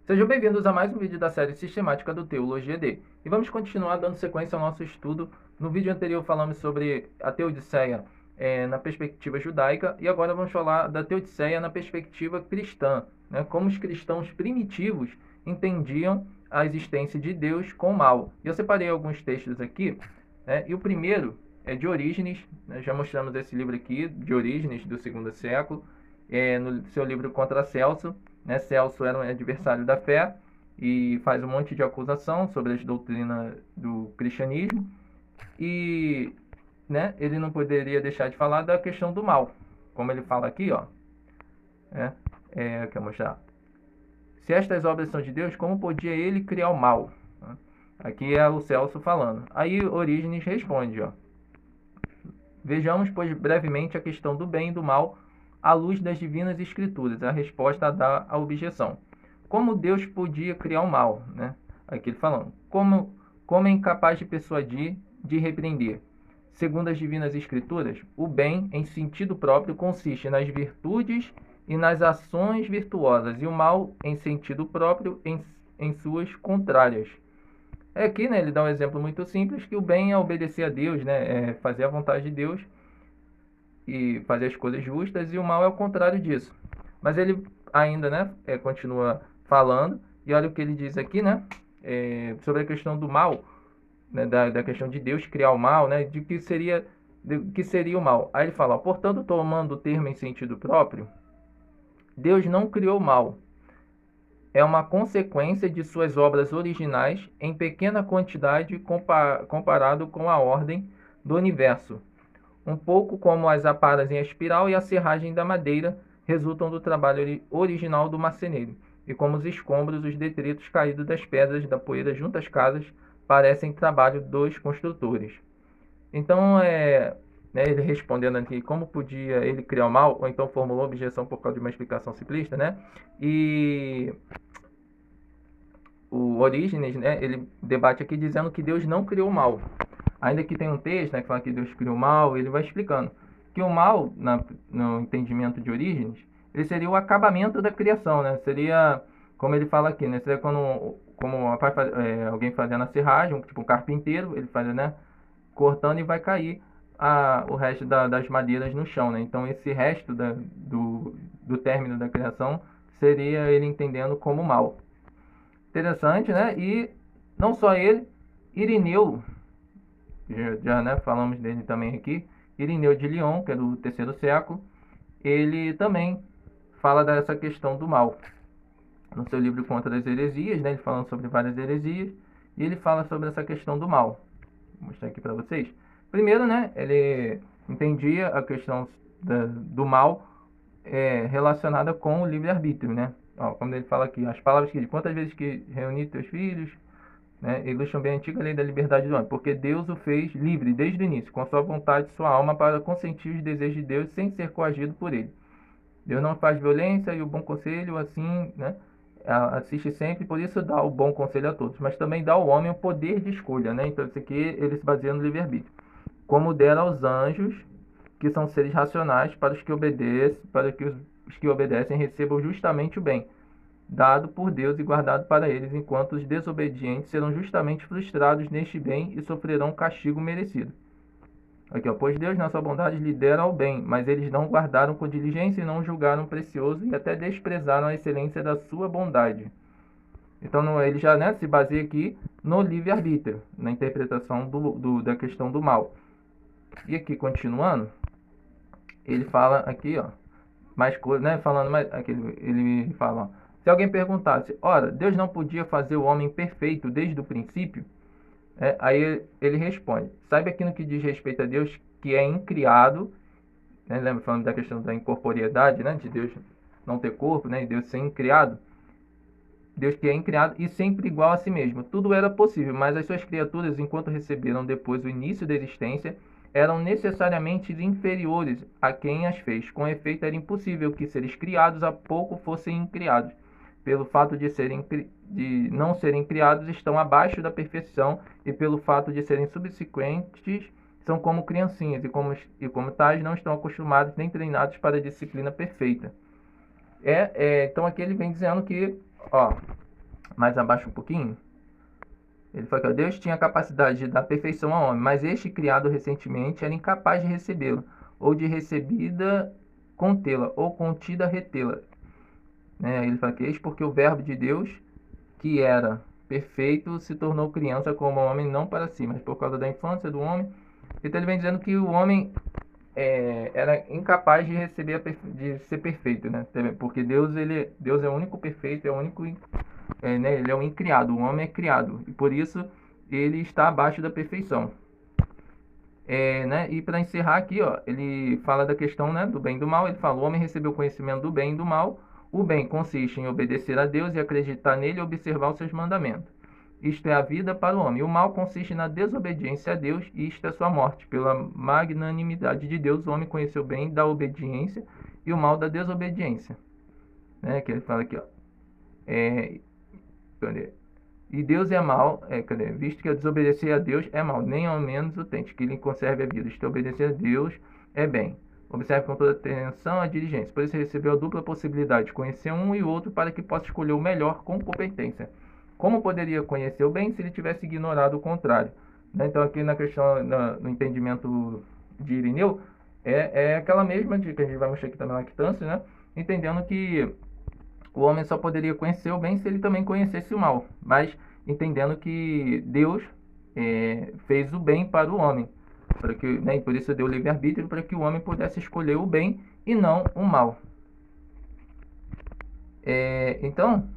Sejam bem-vindos a mais um vídeo da série sistemática do Teologia D. E vamos continuar dando sequência ao nosso estudo. No vídeo anterior falamos sobre a Teodiceia na perspectiva judaica e agora vamos falar da Teodiceia na perspectiva cristã, né? Como os cristãos primitivos entendiam a existência de Deus com o mal. E eu separei alguns textos aqui, né? E o primeiro é de Orígenes, né? Já mostramos esse livro aqui, de Orígenes, do segundo século, no seu livro Contra Celso, né? Celso era um adversário da fé e faz um monte de acusação sobre as doutrinas do cristianismo e, né, ele não poderia deixar de falar da questão do mal, como ele fala aqui, ó, né? Quer mostrar? Se estas obras são de Deus, como podia ele criar o mal? Aqui é o Celso falando. Aí Orígenes responde, ó. Vejamos, pois, brevemente a questão do bem e do mal à luz das divinas escrituras, a resposta a dar à objeção. Como Deus podia criar o mal, né? Aqui ele falando. Como é incapaz de persuadir, de repreender. Segundo as divinas escrituras, o bem, em sentido próprio, consiste nas virtudes e nas ações virtuosas, e o mal, em sentido próprio, em suas contrárias. Aqui, né, ele dá um exemplo muito simples, que o bem é obedecer a Deus, né, é fazer a vontade de Deus e fazer as coisas justas, e o mal é o contrário disso. Mas ele ainda, né, continua falando, e olha o que ele diz aqui, né, sobre a questão do mal, né, da questão de Deus criar o mal, né, de que seria o mal. Aí ele fala, ó, portanto, tomando o termo em sentido próprio, Deus não criou o mal. É uma consequência de suas obras originais em pequena quantidade comparado com a ordem do universo. Um pouco como as aparas em espiral e a serragem da madeira resultam do trabalho original do marceneiro, e como os escombros, os detritos caídos das pedras da poeira junto às casas parecem trabalho dos construtores. Então, né, ele respondendo aqui como podia ele criar o mal, ou então formulou objeção por causa de uma explicação simplista, né? E o Orígenes, né, ele debate aqui dizendo que Deus não criou o mal. Ainda que tem um texto, né, que fala que Deus criou o mal, ele vai explicando que o mal, no entendimento de Orígenes, ele seria o acabamento da criação, né? Seria, como ele fala aqui, né? Seria como alguém fazendo a serragem, tipo um carpinteiro, ele faz, né, cortando e vai cair o resto das madeiras no chão, né? Então esse resto do término da criação seria ele entendendo como mal. Interessante, né? E não só ele, Irineu, já né, falamos dele também aqui, Irineu de Lyon, que é do terceiro século, ele também fala dessa questão do mal. No seu livro Contra as Heresias, né, ele falando sobre várias heresias, e ele fala sobre essa questão do mal. Vou mostrar aqui para vocês. Primeiro, né, ele entendia a questão do mal relacionada com o livre-arbítrio, né? Ó, como ele fala aqui, as palavras que quantas vezes que reunir teus filhos, né, ilustram bem a antiga lei da liberdade do homem, porque Deus o fez livre desde o início, com sua vontade e sua alma para consentir os desejos de Deus sem ser coagido por ele. Deus não faz violência e o bom conselho, assim, né, assiste sempre, por isso dá o bom conselho a todos, mas também dá ao homem o poder de escolha, né? Então isso aqui ele se baseia no livre-arbítrio. Como dera aos anjos, que são seres racionais, para que os que obedecem recebam justamente o bem dado por Deus e guardado para eles, enquanto os desobedientes serão justamente frustrados neste bem e sofrerão castigo merecido. Aqui, ó, pois Deus, na sua bondade, lhe dera ao bem, mas eles não guardaram com diligência e não julgaram precioso e até desprezaram a excelência da sua bondade. Então, ele já, né, se baseia aqui no livre-arbítrio, na interpretação da questão do mal. E aqui, continuando, ele fala aqui, ó, mais coisas, né, falando mais, aqui ele fala, ó, se alguém perguntasse, ora, Deus não podia fazer o homem perfeito desde o princípio? Aí ele responde, saiba que no que diz respeito a Deus, que é incriado, né, lembra falando da questão da incorporeidade, né, de Deus não ter corpo, né, e Deus ser incriado, Deus que é incriado e sempre igual a si mesmo. Tudo era possível, mas as suas criaturas, enquanto receberam depois o início da existência, eram necessariamente inferiores a quem as fez. Com efeito, era impossível que seres criados há pouco fossem incriados. Pelo fato de não serem criados, estão abaixo da perfeição, e pelo fato de serem subsequentes, são como criancinhas, e como tais, não estão acostumados nem treinados para a disciplina perfeita. Então aqui ele vem dizendo que, ó, mais abaixo um pouquinho, ele fala que Deus tinha a capacidade de dar perfeição ao homem, mas este criado recentemente era incapaz de recebê-la, ou de recebida contê-la, ou contida retê-la. Ele fala que eis porque o verbo de Deus, que era perfeito, se tornou criança como homem, não para si, mas por causa da infância do homem. Então ele vem dizendo que o homem era incapaz de receber de ser perfeito, né? Porque Deus é o único perfeito, é o único, né? Ele é o incriado, o homem é criado e por isso ele está abaixo da perfeição. Né? E para encerrar aqui, ó, ele fala da questão, né, do bem e do mal. Ele fala: o homem recebeu conhecimento do bem e do mal. O bem consiste em obedecer a Deus e acreditar nele e observar os seus mandamentos. Isto é a vida para o homem. O mal consiste na desobediência a Deus, e isto é sua morte. Pela magnanimidade de Deus, o homem conheceu o bem da obediência e o mal da desobediência. Né? Que ele fala aqui, ó. E Deus é mal, visto que desobedecer a Deus é mal, nem ao menos o tente, que lhe conserve a vida. Isto obedecer a Deus é bem. Observe com toda atenção a diligência. Por isso recebeu a dupla possibilidade de conhecer um e o outro, para que possa escolher o melhor com competência. Como poderia conhecer o bem se ele tivesse ignorado o contrário? Né? Então aqui na questão, no entendimento de Irineu, é aquela mesma que a gente vai mostrar aqui também na lactância, né? Entendendo que o homem só poderia conhecer o bem se ele também conhecesse o mal, mas entendendo que Deus fez o bem para o homem, para que, né, por isso deu livre-arbítrio para que o homem pudesse escolher o bem e não o mal. Então,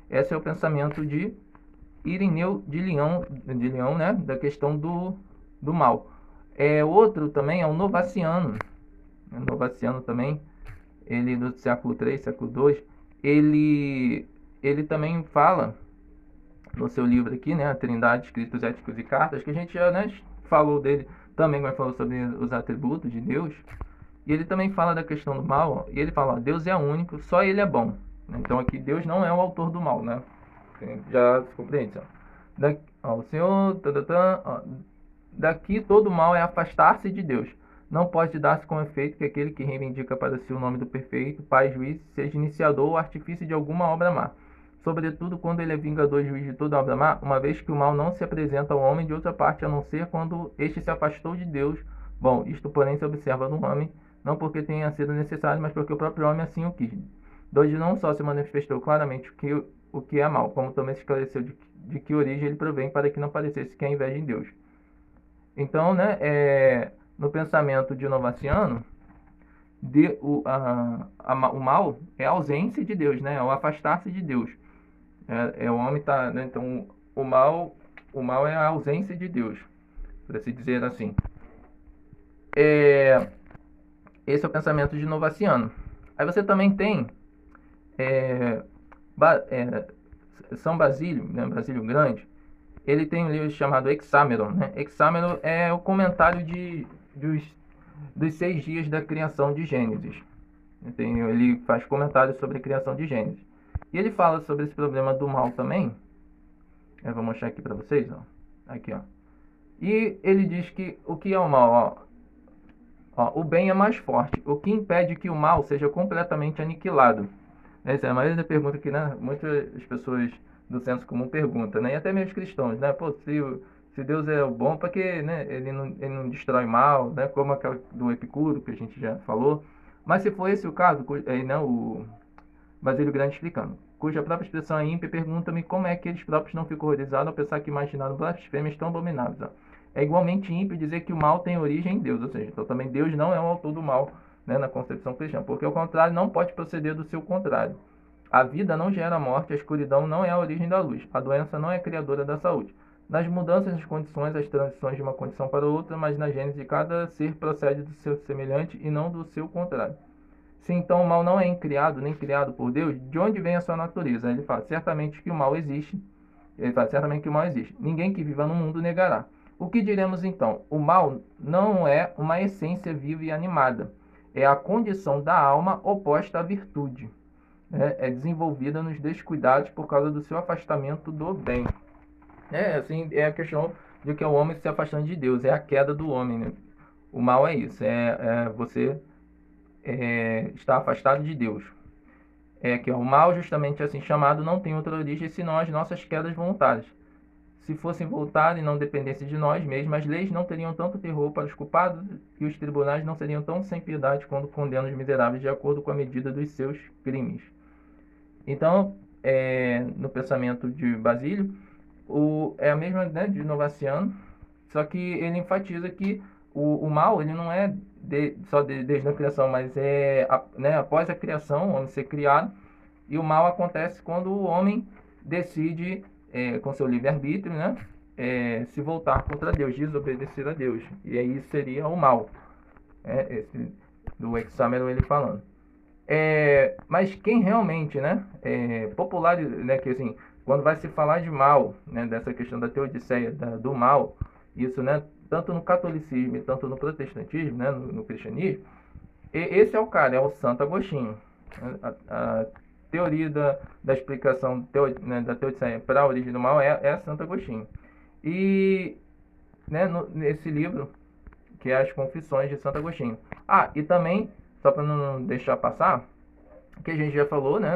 esse é o pensamento de Irineu de Leão, né, da questão do mal. Outro também é o Novaciano. O Novaciano também, ele do século III, século II, ele também fala no seu livro aqui, né, a Trindade, Escritos Éticos e Cartas, que a gente já, né, falou dele também quando falou sobre os atributos de Deus. E ele também fala da questão do mal, e ele fala: ó, Deus é único, só ele é bom. Então aqui Deus não é o autor do mal, né? Já se compreende? O Senhor, daqui todo mal é afastar-se de Deus. Não pode dar-se com efeito que aquele que reivindica para si o nome do perfeito, Pai, Juiz, seja iniciador ou artifício de alguma obra má. Sobretudo quando ele é vingador e juiz de toda obra má, uma vez que o mal não se apresenta ao homem de outra parte, a não ser quando este se afastou de Deus. Bom, isto porém se observa no homem, não porque tenha sido necessário, mas porque o próprio homem assim o quis. Donde não só se manifestou claramente o que é mal, como também se esclareceu de que origem ele provém, para que não parecesse que é inveja em Deus. Então, né, no pensamento de Novaciano, o mal é a ausência de Deus, né, é o afastar-se de Deus. O homem tá, né, então o mal é a ausência de Deus, para se dizer assim. Esse é o pensamento de Novaciano. Aí você também tem São Basílio, né, Basílio Grande. Ele tem um livro chamado Hexameron, né? Hexameron é o comentário dos 6 dias da criação de Gênesis. Ele faz comentários sobre a criação de Gênesis. E ele fala sobre esse problema do mal também. Eu vou mostrar aqui para vocês, ó. Aqui, ó. E ele diz que o que é o mal, ó, o bem é mais forte, o que impede que o mal seja completamente aniquilado. Essa é a maioria da pergunta que, né, muitas pessoas do senso comum perguntam, né? E até mesmo os cristãos, né? Pô, se Deus é o bom, para que, né, ele não destrói mal, né? Como aquela do Epicuro, que a gente já falou. Mas se for esse o caso, né, o Basílio Grande explicando, cuja própria expressão é ímpia, pergunta-me como é que eles próprios não ficam horrorizados ao pensar que imaginaram blasfêmias tão abomináveis. Ó. É igualmente ímpio dizer que o mal tem origem em Deus, ou seja, então também Deus não é o autor do mal, né, na concepção cristã, porque ao contrário não pode proceder do seu contrário. A vida não gera morte, a escuridão não é a origem da luz, a doença não é criadora da saúde. Nas mudanças das condições, as transições de uma condição para outra, mas na gênese de cada ser procede do seu semelhante e não do seu contrário. Se então o mal não é incriado, nem criado por Deus, de onde vem a sua natureza? Ele fala, certamente que o mal existe. Ele fala, certamente que o mal existe. Ninguém que viva no mundo negará. O que diremos então? O mal não é uma essência viva e animada. É a condição da alma oposta à virtude. É desenvolvida nos descuidados por causa do seu afastamento do bem. Assim, é a questão de que é o homem se afastando de Deus. É a queda do homem. Né? O mal é isso. Você está afastado de Deus. É que ó, o mal, justamente assim chamado, não tem outra origem senão as nossas quedas voluntárias. Se fossem voltar e não dependessem de nós mesmos, as leis não teriam tanto terror para os culpados e os tribunais não seriam tão sem piedade quando condenam os miseráveis de acordo com a medida dos seus crimes. Então, no pensamento de Basílio, é a mesma, né, de Novaciano, só que ele enfatiza que o mal ele não é desde a criação, mas né, após a criação, o homem ser criado, e o mal acontece quando o homem decide, com seu livre-arbítrio, né, se voltar contra Deus, desobedecer a Deus. E aí seria o mal. Esse, do Hexâmero ele falando. Mas quem realmente, né, popular, né, que assim, quando vai se falar de mal, né, dessa questão da teodiceia, do mal, isso, né, tanto no catolicismo e tanto no protestantismo, né, no cristianismo, esse é o cara, é o Santo Agostinho. A teoria da explicação né, da teodiceia para a origem do mal é Santo Agostinho. E, né, nesse livro, que é As Confissões de Santo Agostinho. E também, só para não deixar passar, que a gente já falou, né,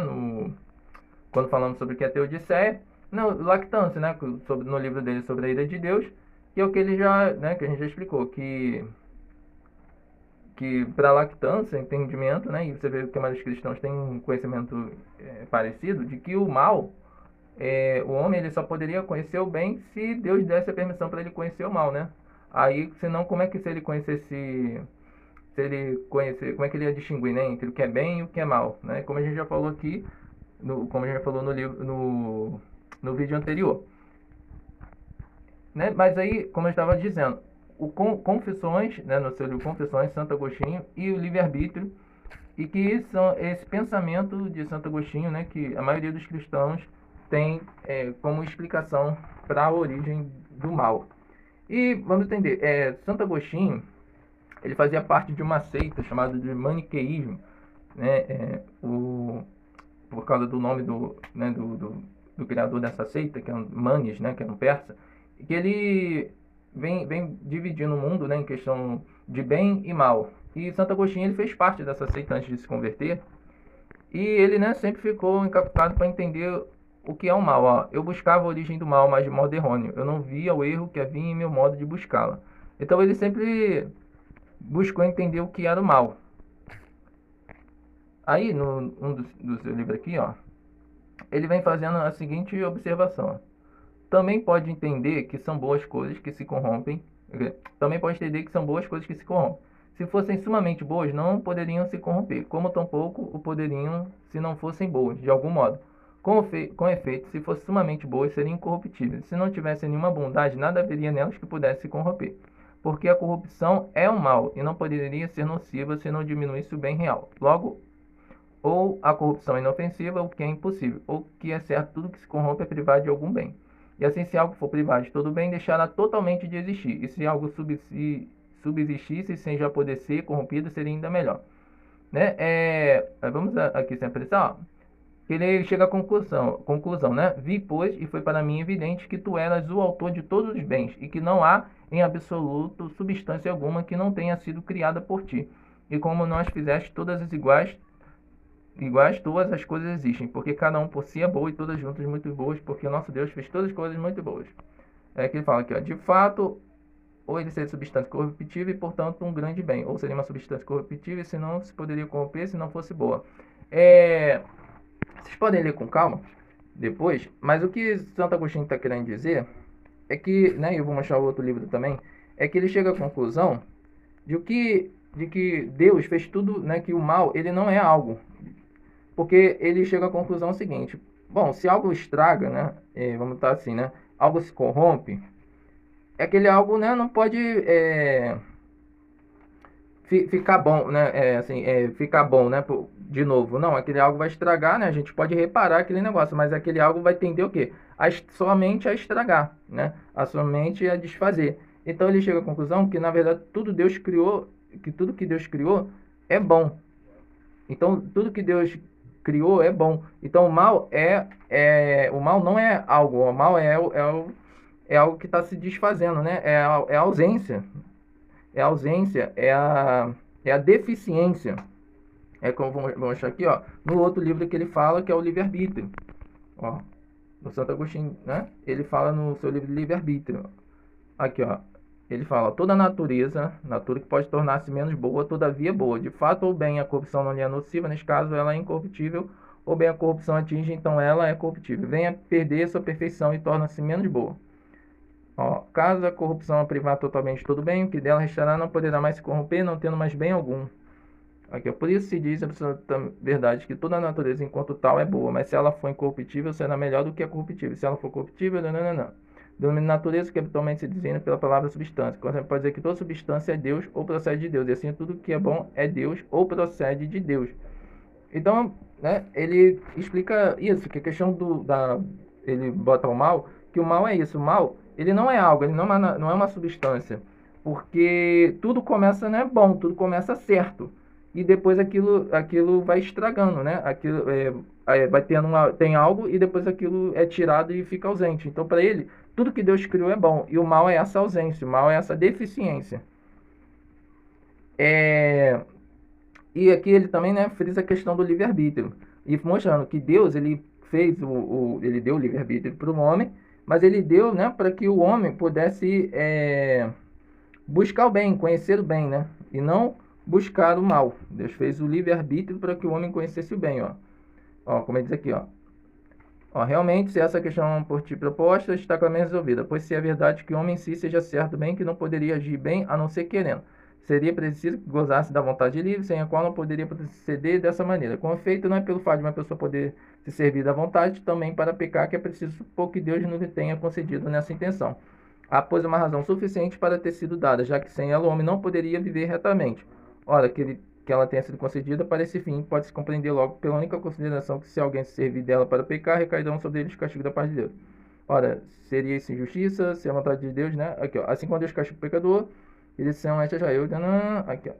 quando falamos sobre o que é teodiceia, lactância, né, no livro dele sobre a ira de Deus, que é o que ele já, né, que a gente já explicou, que para lactância, entendimento, né, e você vê que mais os cristãos têm um conhecimento parecido, de que o mal, o homem ele só poderia conhecer o bem se Deus desse a permissão para ele conhecer o mal, né? Aí, senão, como é que se ele conhecesse, como é que ele ia distinguir, né, entre o que é bem e o que é mal, né? Como a gente já falou aqui, como a gente já falou no livro, no vídeo anterior, né? Mas aí, como eu estava dizendo, o Confissões, né, no seu livro Confissões, Santo Agostinho e o livre-arbítrio, e que são esse pensamento de Santo Agostinho, né, que a maioria dos cristãos tem como explicação para a origem do mal. E vamos entender, Santo Agostinho, ele fazia parte de uma seita chamada de maniqueísmo, né, por causa do nome né, do criador dessa seita, que é Manes, né, que é um persa, que ele vem dividindo o mundo, né, em questão de bem e mal. E Santo Agostinho ele fez parte dessa seita antes de se converter. E ele, né, sempre ficou encapucado para entender o que é o mal. Eu buscava a origem do mal, mas de modo errôneo. Eu não via o erro que havia em meu modo de buscá-la. Então ele sempre buscou entender o que era o mal. Aí, um do seu livro aqui, ele vem fazendo a seguinte observação. Também pode entender que são boas coisas que se corrompem. Também pode entender que são boas coisas que se corrompem. Se fossem sumamente boas, não poderiam se corromper, como tampouco o poderiam se não fossem boas, de algum modo. Com efeito, se fossem sumamente boas, seriam incorruptíveis. Se não tivessem nenhuma bondade, nada haveria nelas que pudesse se corromper. Porque a corrupção é um mal, e não poderia ser nociva se não diminuísse o bem real. Logo, ou a corrupção é inofensiva, o que é impossível, ou que é certo, tudo que se corrompe é privado de algum bem. E assim, se algo for privado de todo bem, deixará totalmente de existir. E se algo subsistisse sem já poder ser corrompido, seria ainda melhor. Né? Vamos aqui sempre pensar, que ele chega à conclusão, né? Vi, pois, e foi para mim evidente que tu eras o autor de todos os bens, e que não há, em absoluto, substância alguma que não tenha sido criada por ti. E como nós fizeste todas as iguais, todas as coisas existem, porque cada um por si é boa e todas juntas muito boas, porque o nosso Deus fez todas as coisas muito boas. É que ele fala aqui, de fato, ou ele seria substância corruptível e, portanto, um grande bem, ou seria uma substância corruptível, se não se poderia corromper se não fosse boa. Vocês podem ler com calma depois, mas o que Santo Agostinho está querendo dizer é que, né, eu vou mostrar o outro livro também, é que ele chega à conclusão de que Deus fez tudo, né, que o mal ele não é algo. Porque ele chega à conclusão seguinte: bom, se algo estraga, né, vamos estar assim, né, algo se corrompe, aquele algo, né, não pode ficar bom, né, ficar bom, né, de novo. Não, aquele algo vai estragar, né, a gente pode reparar aquele negócio, mas aquele algo vai tender o quê? Somente a estragar, né, somente a desfazer. Então ele chega à conclusão que, na verdade, tudo que Deus criou é bom. Então, tudo que Deus criou é bom. Então, o mal o mal não é algo. O mal é algo que está se desfazendo, né? É a ausência. É a ausência, é a deficiência. É como vou mostrar aqui, ó, no outro livro que ele fala, que é o livre-arbítrio. Ó, no Santo Agostinho, né? Ele fala no seu livro Livre-Arbítrio. Aqui, ó. Ele fala: toda natureza que pode tornar-se menos boa, todavia boa. De fato, ou bem a corrupção não lhe é nociva, nesse caso ela é incorruptível, ou bem a corrupção atinge, então ela é corruptível. Venha perder sua perfeição e torna-se menos boa. Ó, caso a corrupção a privar totalmente todo bem, o que dela restará não poderá mais se corromper, não tendo mais bem algum. Aqui, ó, por isso se diz absoluta verdade que toda a natureza enquanto tal é boa, mas se ela for incorruptível, será melhor do que a corruptível. Se ela for corruptível, não. Denomina natureza, que habitualmente se designa pela palavra substância. Quando você pode dizer que toda substância é Deus ou procede de Deus, e assim tudo que é bom é Deus ou procede de Deus. Então, né, ele explica isso, que a questão ele bota o mal, que o mal é isso, o mal, ele não é algo, ele não é uma substância, porque tudo começa, né, bom, tudo começa certo, e depois aquilo vai estragando, né, aquilo vai tem algo e depois aquilo é tirado e fica ausente. Então, para ele, tudo que Deus criou é bom, e o mal é essa ausência, o mal é essa deficiência. E aqui ele também, né, frisa a questão do livre-arbítrio, e mostrando que Deus, ele fez ele deu o livre-arbítrio para o homem, mas ele deu, né, para que o homem pudesse buscar o bem, conhecer o bem, né, e não buscar o mal. Deus fez o livre-arbítrio para que o homem conhecesse o bem, ó. Ó, como ele diz aqui, ó. Ó, realmente, se essa questão por ti proposta, está claramente resolvida, pois se é verdade que o homem em si seja certo bem, que não poderia agir bem a não ser querendo. Seria preciso que gozasse da vontade livre, sem a qual não poderia proceder dessa maneira. Com efeito, não é pelo fato de uma pessoa poder se servir da vontade, também para pecar, que é preciso supor que Deus não lhe tenha concedido nessa intenção. Há, pois, uma razão suficiente para ter sido dada, já que sem ela o homem não poderia viver retamente. Ora, que ela tenha sido concedida para esse fim, pode-se compreender logo pela única consideração que se alguém se servir dela para pecar, recairão sobre ele os castigos da parte de Deus. Ora, seria isso injustiça, se a vontade de Deus, né? Aqui, ó. Assim como Deus castiga o pecador, eles são estas já eu, aqui, ó.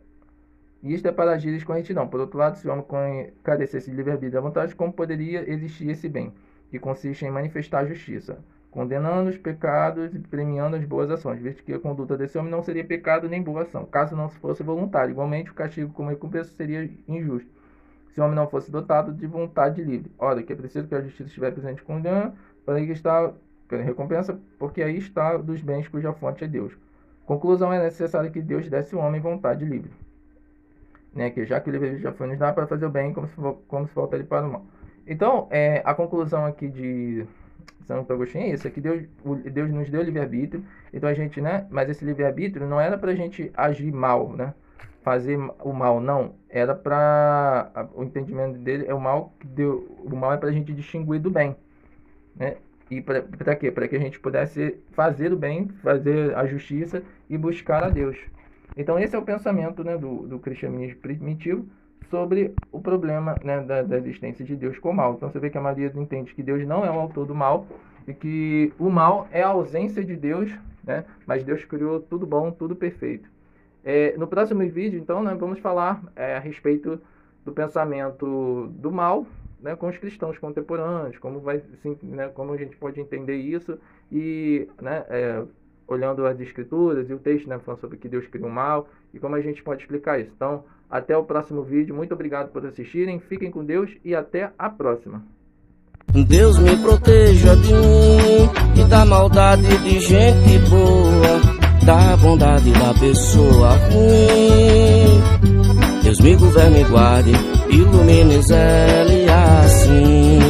E isto é para agir com retidão. Por outro lado, se o homem carecesse de livre-arbítrio da vontade, como poderia existir esse bem, que consiste em manifestar a justiça, condenando os pecados e premiando as boas ações, visto que a conduta desse homem não seria pecado nem boa ação, caso não fosse voluntário. Igualmente, o castigo como recompensa seria injusto, se o homem não fosse dotado de vontade livre. Ora, que é preciso que a justiça estiver presente com dano, para que está pela recompensa, porque aí está dos bens cuja fonte é Deus. Conclusão: é necessário que Deus desse ao homem vontade livre, né? Que já que o livre já foi nos dado para fazer o bem, como se voltaria para o mal. Então, a conclusão aqui de Santo Agostinho é isso, é que Deus nos deu livre-arbítrio, então a gente, né? Mas esse livre-arbítrio não era para a gente agir mal, né? Fazer o mal, não. Era para o entendimento dele, o mal é para a gente distinguir do bem, né? E para quê? Para que a gente pudesse fazer o bem, fazer a justiça e buscar a Deus. Então esse é o pensamento, né, do cristianismo primitivo sobre o problema, né, da existência de Deus com o mal. Então você vê que a maioria entende que Deus não é o autor do mal e que o mal é a ausência de Deus, né? Mas Deus criou tudo bom, tudo perfeito. No próximo vídeo, então, né, vamos falar a respeito do pensamento do mal, né, com os cristãos contemporâneos, como como a gente pode entender isso e, né, olhando as escrituras e o texto, né, falando sobre que Deus criou o mal e como a gente pode explicar isso. Então, até o próximo vídeo. Muito obrigado por assistirem. Fiquem com Deus e até a próxima. Deus me proteja de mim e da maldade de gente boa, da bondade da pessoa ruim. Deus me governe e guarde, ilumine zele assim.